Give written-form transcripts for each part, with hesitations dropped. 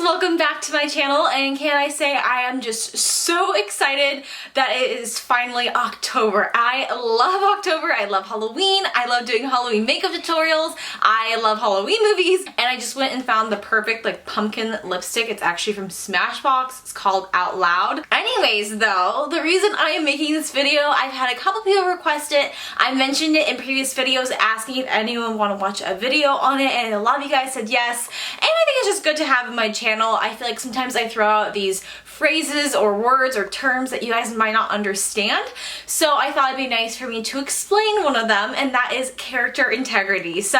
welcome back to my channel, and can I say I am just so excited that it is finally October. I love October, I love Halloween, I love doing Halloween makeup tutorials, I love Halloween movies, and I just went and found the perfect like pumpkin lipstick. It's actually from Smashbox, it's called Out Loud. Anyways though, the reason I am making this video, I've had a couple people request it. I mentioned it in previous videos asking if anyone want to watch a video on it, and a lot of you guys said yes, and I think it's just good to have in my channel. I feel like sometimes I throw out these phrases or words or terms that you guys might not understand, so I thought it'd be nice for me to explain one of them, and that is character integrity. So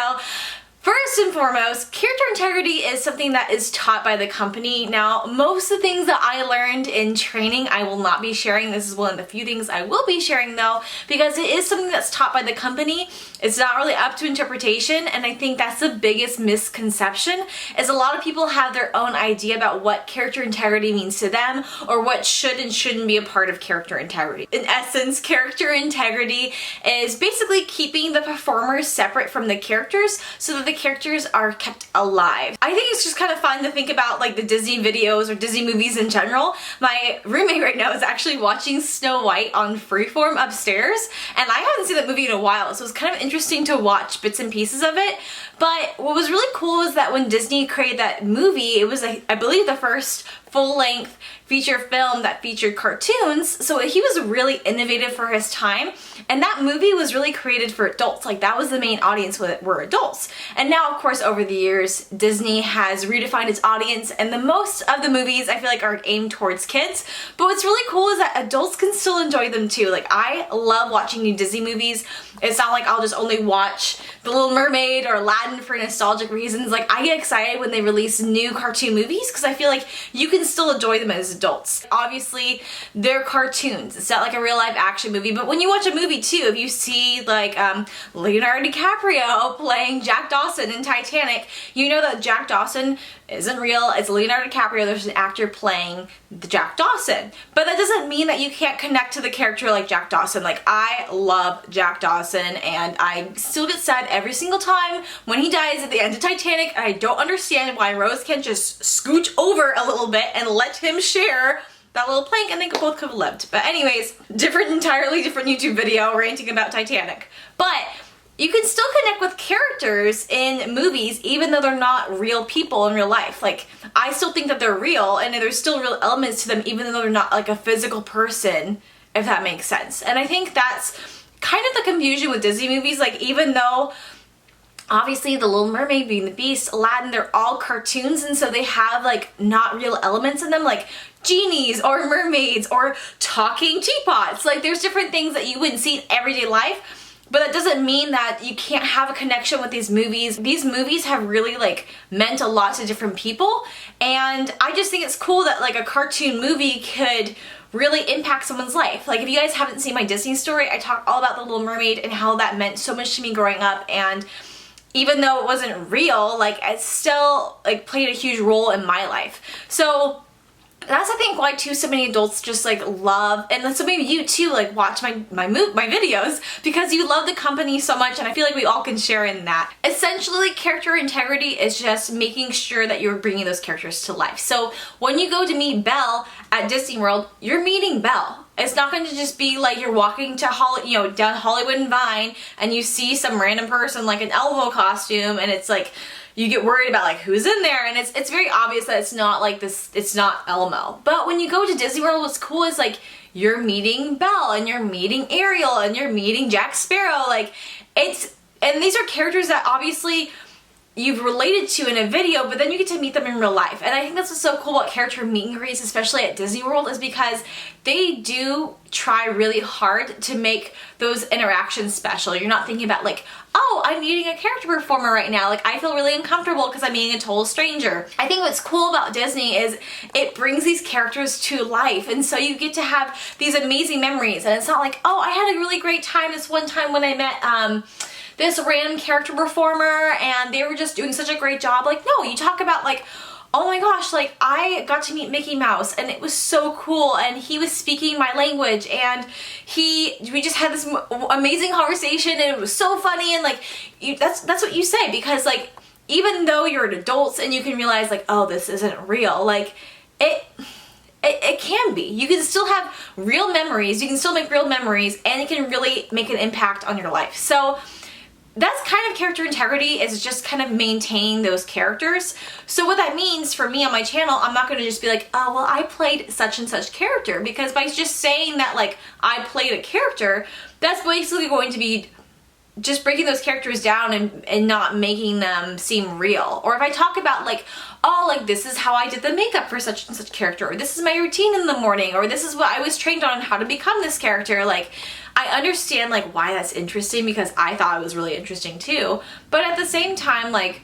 first and foremost, character integrity is something that is taught by the company. Now, most of the things that I learned in training I will not be sharing. This is one of the few things I will be sharing though, because it is something that's taught by the company. It's not really up to interpretation, and I think that's the biggest misconception, is a lot of people have their own idea about what character integrity means to them, or what should and shouldn't be a part of character integrity. In essence, character integrity is basically keeping the performers separate from the characters so that the characters are kept alive. I think it's just kind of fun to think about like the Disney videos or Disney movies in general. My roommate right now is actually watching Snow White on Freeform upstairs, and I haven't seen that movie in a while, so it's kind of interesting to watch bits and pieces of it. But what was really cool is that when Disney created that movie, it was like, I believe the first full-length feature film that featured cartoons, so he was really innovative for his time, and that movie was really created for adults. Like, that was the main audience, were adults. And now, of course, over the years, Disney has redefined its audience, and the most of the movies I feel like are aimed towards kids, but what's really cool is that adults can still enjoy them too. Like, I love watching new Disney movies. It's not like I'll just only watch The Little Mermaid or Aladdin for nostalgic reasons. Like, I get excited when they release new cartoon movies because I feel like you can still enjoy them as adults. Obviously, they're cartoons. It's not like a real live action movie, but when you watch a movie too, if you see like Leonardo DiCaprio playing Jack Dawson in Titanic, you know that Jack Dawson isn't real. It's Leonardo DiCaprio. There's an actor playing the Jack Dawson. But that doesn't mean that you can't connect to the character like Jack Dawson. Like, I love Jack Dawson, and I still get sad every single time when he dies at the end of Titanic. I don't understand why Rose can't just scooch over a little bit and let him share that little plank, and they both could have lived. But anyways, entirely different YouTube video ranting about Titanic. But you can still connect with characters in movies even though they're not real people in real life. Like, I still think that they're real, and there's still real elements to them even though they're not like a physical person, if that makes sense. And I think that's kind of the confusion with Disney movies. Like, even though obviously The Little Mermaid, Beauty and the Beast, Aladdin, they're all cartoons, and so they have like not real elements in them, like genies or mermaids or talking teapots. Like, there's different things that you wouldn't see in everyday life, but that doesn't mean that you can't have a connection with these movies. These movies have really like meant a lot to different people, and I just think it's cool that like a cartoon movie could really impact someone's life. Like, if you guys haven't seen my Disney story, I talk all about The Little Mermaid and how that meant so much to me growing up, and even though it wasn't real, like, it still like played a huge role in my life. So that's, I think, why too so many adults just like love, and so maybe you too, like watch my videos because you love the company so much, and I feel like we all can share in that. Essentially, character integrity is just making sure that you're bringing those characters to life. So when you go to meet Belle at Disney World, you're meeting Belle. It's not going to just be like you're walking to down Hollywood and Vine and you see some random person like an Elmo costume, and it's like you get worried about like who's in there, and it's very obvious that it's not like this, it's not Elmo. But when you go to Disney World, what's cool is like you're meeting Belle, and you're meeting Ariel, and you're meeting Jack Sparrow. Like, and these are characters that obviously you've related to in a video, but then you get to meet them in real life. And I think that's what's so cool about character meet and greets, especially at Disney World, is because they do try really hard to make those interactions special. You're not thinking about like, oh, I'm meeting a character performer right now. Like, I feel really uncomfortable because I'm meeting a total stranger. I think what's cool about Disney is it brings these characters to life, and so you get to have these amazing memories. And it's not like, oh, I had a really great time this one time when I met this random character performer and they were just doing such a great job. Like, no, you talk about like, oh my gosh, like I got to meet Mickey Mouse and it was so cool, and he was speaking my language, and we just had this amazing conversation, and it was so funny, and like that's what you say, because like even though you're an adult and you can realize like, oh, this isn't real, like it can be. You can still have real memories, you can still make real memories, and it can really make an impact on your life. So that's kind of character integrity, is just kind of maintaining those characters. So what that means for me on my channel, I'm not going to just be like, oh, well, I played such and such character, because by just saying that like I played a character, that's basically going to be just breaking those characters down and not making them seem real. Or if I talk about like, oh, like this is how I did the makeup for such and such character, or this is my routine in the morning, or this is what I was trained on how to become this character, like I understand like why that's interesting, because I thought it was really interesting too. But at the same time, like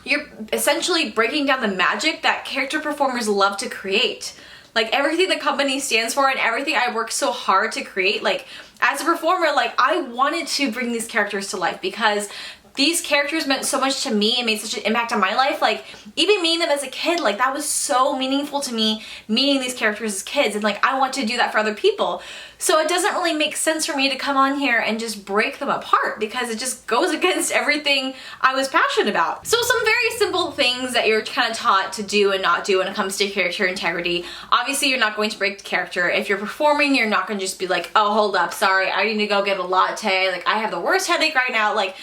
you're essentially breaking down the magic that character performers love to create. Like everything the company stands for and everything I worked so hard to create, like as a performer, like I wanted to bring these characters to life because these characters meant so much to me and made such an impact on my life. Like even meeting them as a kid, like that was so meaningful to me, meeting these characters as kids, and like I want to do that for other people. So it doesn't really make sense for me to come on here and just break them apart, because it just goes against everything I was passionate about. So some very simple things that you're kind of taught to do and not do when it comes to character integrity. Obviously you're not going to break the character. If you're performing, you're not going to just be like, oh, hold up, sorry, I need to go get a latte, like I have the worst headache right now. Like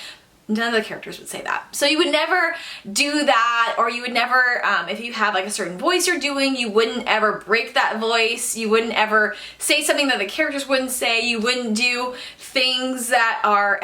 none of the characters would say that. So you would never do that, or you would never, if you have like a certain voice you're doing, you wouldn't ever break that voice. You wouldn't ever say something that the characters wouldn't say. You wouldn't do things that are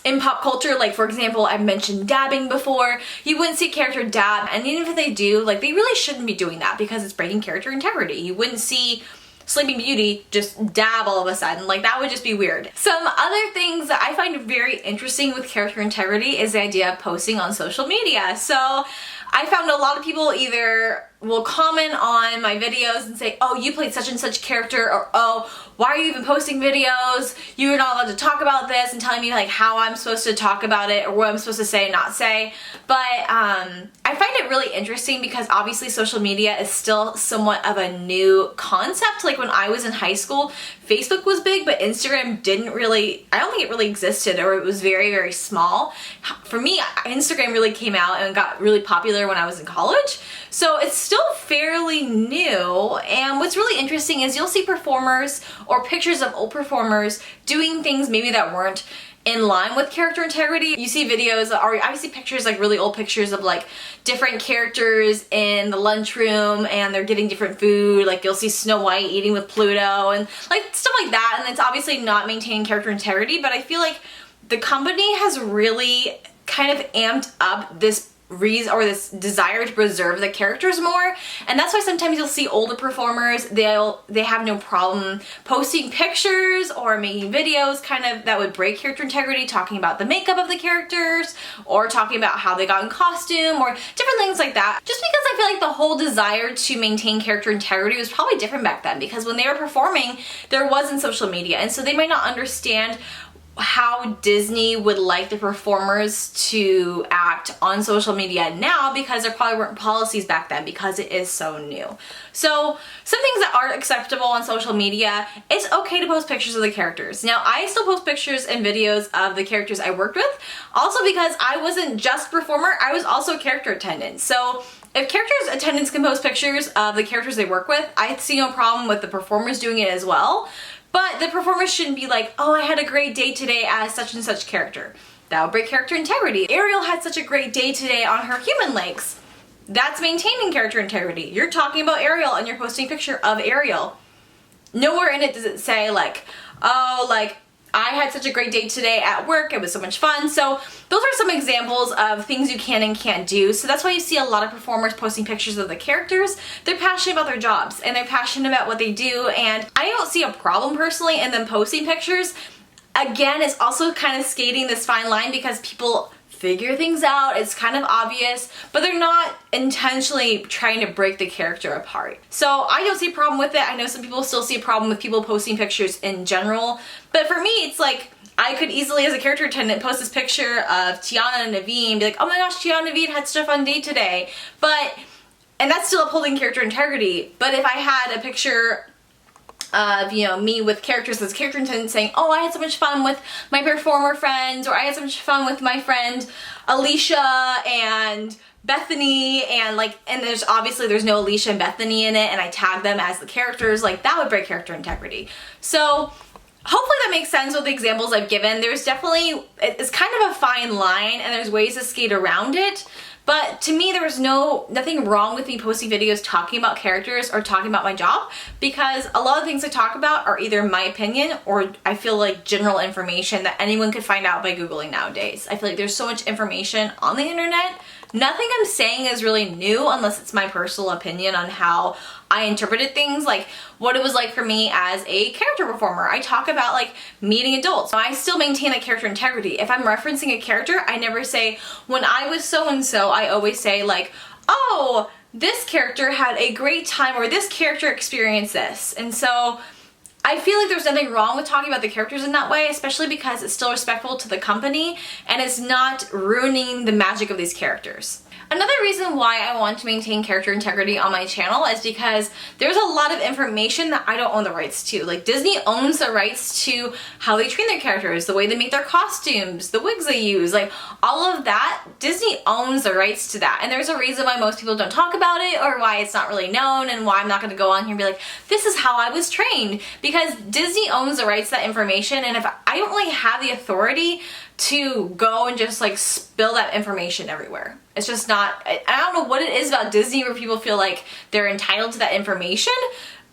in pop culture. Like for example, I've mentioned dabbing before. You wouldn't see a character dab, and even if they do, like they really shouldn't be doing that because it's breaking character integrity. You wouldn't see Sleeping Beauty just dab all of a sudden, like that would just be weird. Some other things that I find very interesting with character integrity is the idea of posting on social media. So I found a lot of people either will comment on my videos and say, oh, you played such and such character, or oh, why are you even posting videos? You're not allowed to talk about this, and telling me like how I'm supposed to talk about it or what I'm supposed to say and not say. But I find it really interesting because obviously social media is still somewhat of a new concept. Like when I was in high school, Facebook was big, but Instagram didn't really, I don't think it really existed, or it was very, very small. For me, Instagram really came out and got really popular when I was in college. So it's still fairly new, and what's really interesting is you'll see performers or pictures of old performers doing things maybe that weren't in line with character integrity. You see videos, or I see pictures, like really old pictures of like different characters in the lunchroom and they're getting different food. Like you'll see Snow White eating with Pluto and like stuff like that, and it's obviously not maintaining character integrity, but I feel like the company has really kind of amped up this this desire to preserve the characters more, and that's why sometimes you'll see older performers, they have no problem posting pictures or making videos kind of that would break character integrity, talking about the makeup of the characters or talking about how they got in costume or different things like that, just because I feel like the whole desire to maintain character integrity was probably different back then, because when they were performing there wasn't social media, and so they might not understand how Disney would like the performers to act on social media now, because there probably weren't policies back then because it is so new. So some things that aren't acceptable on social media, it's okay to post pictures of the characters. Now I still post pictures and videos of the characters I worked with, also because I wasn't just performer, I was also character attendant. So if characters attendants can post pictures of the characters they work with, I see no problem with the performers doing it as well. But the performers shouldn't be like, oh, I had a great day today as such and such character. That would break character integrity. Ariel had such a great day today on her human legs. That's maintaining character integrity. You're talking about Ariel and you're posting a picture of Ariel. Nowhere in it does it say like, oh, like, I had such a great day today at work, it was so much fun. So those are some examples of things you can and can't do. So that's why you see a lot of performers posting pictures of the characters. They're passionate about their jobs and they're passionate about what they do, and I don't see a problem personally in them posting pictures. Again, it's also kind of skating this fine line because people figure things out, it's kind of obvious, but they're not intentionally trying to break the character apart. So I don't see a problem with it. I know some people still see a problem with people posting pictures in general, but for me it's like, I could easily as a character attendant post this picture of Tiana and Naveen and be like, oh my gosh, Tiana and Naveen had such a fun day today, and that's still upholding character integrity. But if I had a picture of, you know, me with characters as character intent saying, oh, I had so much fun with my performer friends, or I had so much fun with my friend Alicia and Bethany, and like, and there's obviously there's no Alicia and Bethany in it, and I tag them as the characters, like that would break character integrity. So hopefully that makes sense with the examples I've given. There's definitely, it's kind of a fine line and there's ways to skate around it. But to me, there was nothing wrong with me posting videos talking about characters or talking about my job, because a lot of things I talk about are either my opinion or I feel like general information that anyone could find out by Googling nowadays. I feel like there's so much information on the internet. Nothing I'm saying is really new unless it's my personal opinion on how I interpreted things, like what it was like for me as a character performer. I talk about like meeting adults. I still maintain that character integrity. If I'm referencing a character, I never say, when I was so-and-so, I always say like, oh, this character had a great time, or this character experienced this. And so I feel like there's nothing wrong with talking about the characters in that way, especially because it's still respectful to the company and it's not ruining the magic of these characters. Another reason why I want to maintain character integrity on my channel is because there's a lot of information that I don't own the rights to. Like, Disney owns the rights to how they train their characters, the way they make their costumes, the wigs they use, like all of that. Disney owns the rights to that, and there's a reason why most people don't talk about it, or why it's not really known, and why I'm not going to go on here and be like, this is how I was trained, because Disney owns the rights to that information, and if I don't really have the authority to go and just like spill that information everywhere. It's just not, I don't know what it is about Disney where people feel like they're entitled to that information,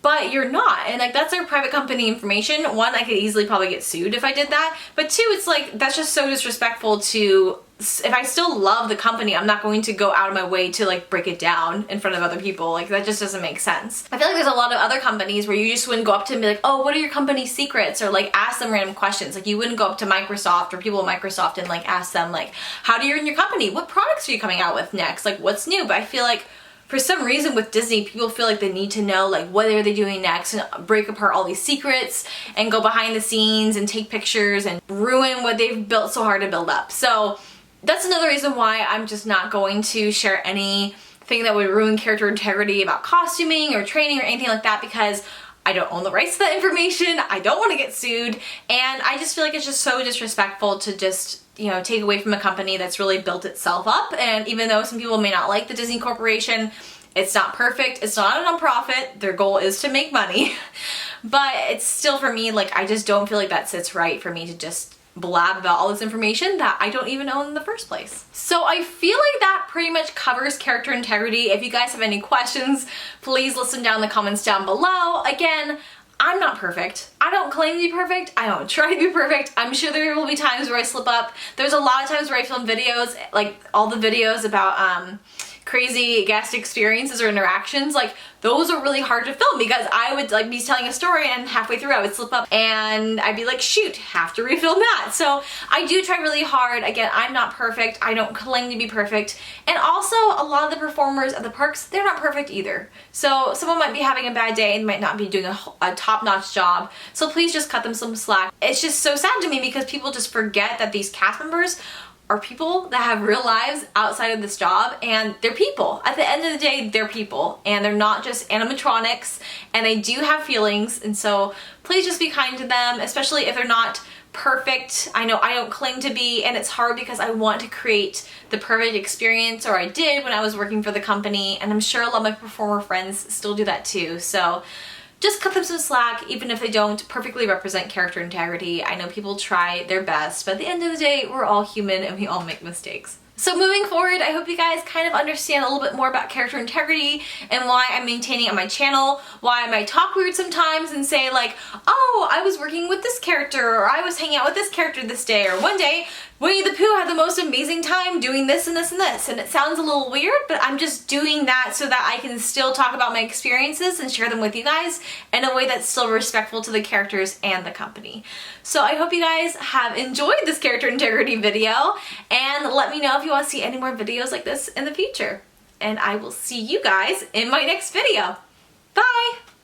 but you're not. And like, that's their private company information. One, I could easily probably get sued if I did that, but two, it's like, that's just so disrespectful to, if I still love the company, I'm not going to go out of my way to like break it down in front of other people. Like, that just doesn't make sense. I feel like there's a lot of other companies where you just wouldn't go up to them and be like, oh, what are your company secrets? Or like ask them random questions. Like, you wouldn't go up to Microsoft or people at Microsoft and like ask them like, how do you run your company? What products are you coming out with next? Like, what's new? But I feel like for some reason with Disney, people feel like they need to know like what are they doing next, and break apart all these secrets and go behind the scenes and take pictures and ruin what they've built so hard to build up. So that's another reason why I'm just not going to share anything that would ruin character integrity about costuming or training or anything like that, because I don't own the rights to that information. I don't want to get sued, and I just feel like it's just so disrespectful to just, you know, take away from a company that's really built itself up. And even though some people may not like the Disney Corporation, it's not perfect, it's not a nonprofit, their goal is to make money, but it's still, for me, like, I just don't feel like that sits right for me to just blab about all this information that I don't even own in the first place. So I feel like that pretty much covers character integrity. If you guys have any questions, please list them down in the comments down below. Again, I'm not perfect. I don't claim to be perfect. I don't try to be perfect. I'm sure there will be times where I slip up. There's a lot of times where I film videos, like all the videos about crazy guest experiences or interactions, like those are really hard to film because I would like be telling a story and halfway through I would slip up and I'd be like, shoot, have to refilm that. So I do try really hard. Again, I'm not perfect. I don't claim to be perfect. And also a lot of the performers at the parks, they're not perfect either. So someone might be having a bad day and might not be doing a top-notch job. So please just cut them some slack. It's just so sad to me because people just forget that these cast members are people that have real lives outside of this job, and they're people. At the end of the day, they're people, and they're not just animatronics, and they do have feelings, and so please just be kind to them, especially if they're not perfect. I know I don't claim to be, and it's hard because I want to create the perfect experience, or I did when I was working for the company, and I'm sure a lot of my performer friends still do that too. So just cut them some slack, even if they don't perfectly represent character integrity. I know people try their best, but at the end of the day, we're all human and we all make mistakes. So moving forward, I hope you guys kind of understand a little bit more about character integrity and why I'm maintaining it on my channel, why I might talk weird sometimes and say like, oh, I was working with this character, or I was hanging out with this character this day, or one day Winnie the Pooh had the most amazing time doing this and this and this. And it sounds a little weird, but I'm just doing that so that I can still talk about my experiences and share them with you guys in a way that's still respectful to the characters and the company. So I hope you guys have enjoyed this character integrity video, and let me know if you want to see any more videos like this in the future. And I will see you guys in my next video. Bye!